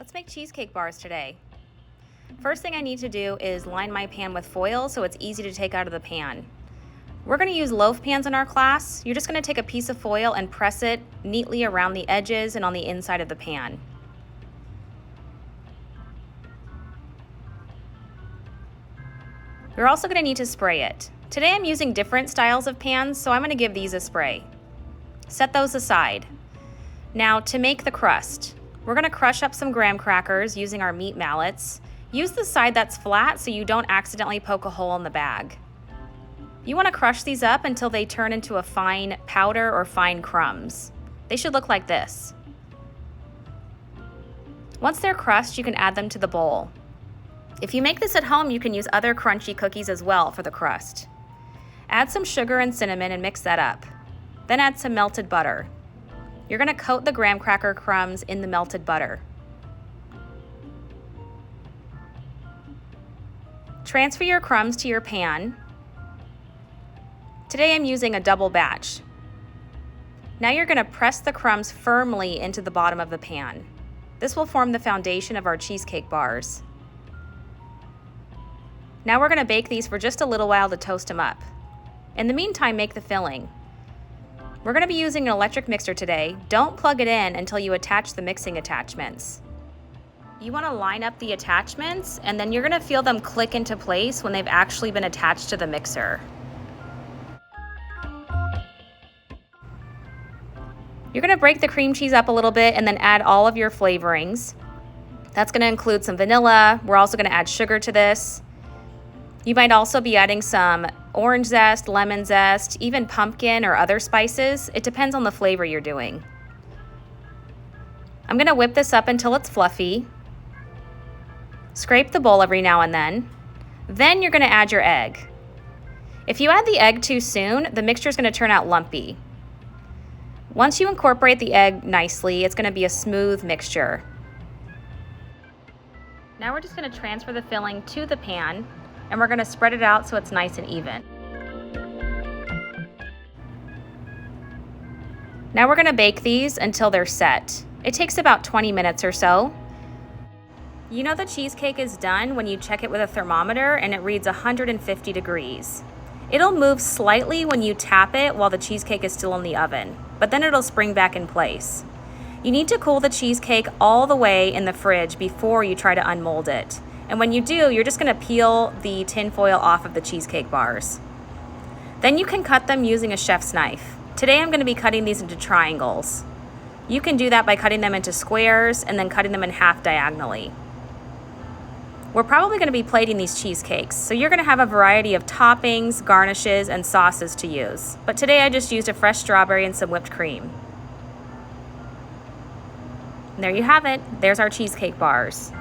Let's make cheesecake bars today. First thing I need to do is line my pan with foil so it's easy to take out of the pan. We're going to use loaf pans in our class. You're just going to take a piece of foil and press it neatly around the edges and on the inside of the pan. You're also going to need to spray it. Today I'm using different styles of pans, so I'm going to give these a spray. Set those aside. Now to make the crust. We're going to crush up some graham crackers using our meat mallets. Use the side that's flat so you don't accidentally poke a hole in the bag. You want to crush these up until they turn into a fine powder or fine crumbs. They should look like this. Once they're crushed, you can add them to the bowl. If you make this at home, you can use other crunchy cookies as well for the crust. Add some sugar and cinnamon and mix that up. Then add some melted butter. You're going to coat the graham cracker crumbs in the melted butter. Transfer your crumbs to your pan. Today I'm using a double batch. Now you're going to press the crumbs firmly into the bottom of the pan. This will form the foundation of our cheesecake bars. Now we're going to bake these for just a little while to toast them up. In the meantime, make the filling. We're going to be using an electric mixer today. Don't plug it in until you attach the mixing attachments. You want to line up the attachments and then you're going to feel them click into place when they've actually been attached to the mixer. You're going to break the cream cheese up a little bit and then add all of your flavorings. That's going to include some vanilla. We're also going to add sugar to this. You might also be adding some orange zest, lemon zest, even pumpkin or other spices. It depends on the flavor you're doing. I'm going to whip this up until it's fluffy. Scrape the bowl every now and then. Then you're going to add your egg. If you add the egg too soon, the mixture is going to turn out lumpy. Once you incorporate the egg nicely, it's going to be a smooth mixture. Now we're just going to transfer the filling to the pan and we're going to spread it out so it's nice and even. Now we're going to bake these until they're set. It takes about 20 minutes or so. You know the cheesecake is done when you check it with a thermometer and it reads 150 degrees. It'll move slightly when you tap it while the cheesecake is still in the oven, but then it'll spring back in place. You need to cool the cheesecake all the way in the fridge before you try to unmold it. And when you do, you're just going to peel the tin foil off of the cheesecake bars. Then you can cut them using a chef's knife. Today I'm going to be cutting these into triangles. You can do that by cutting them into squares and then cutting them in half diagonally. We're probably going to be plating these cheesecakes, so you're going to have a variety of toppings, garnishes, and sauces to use. But today I just used a fresh strawberry and some whipped cream. And there you have it. There's our cheesecake bars.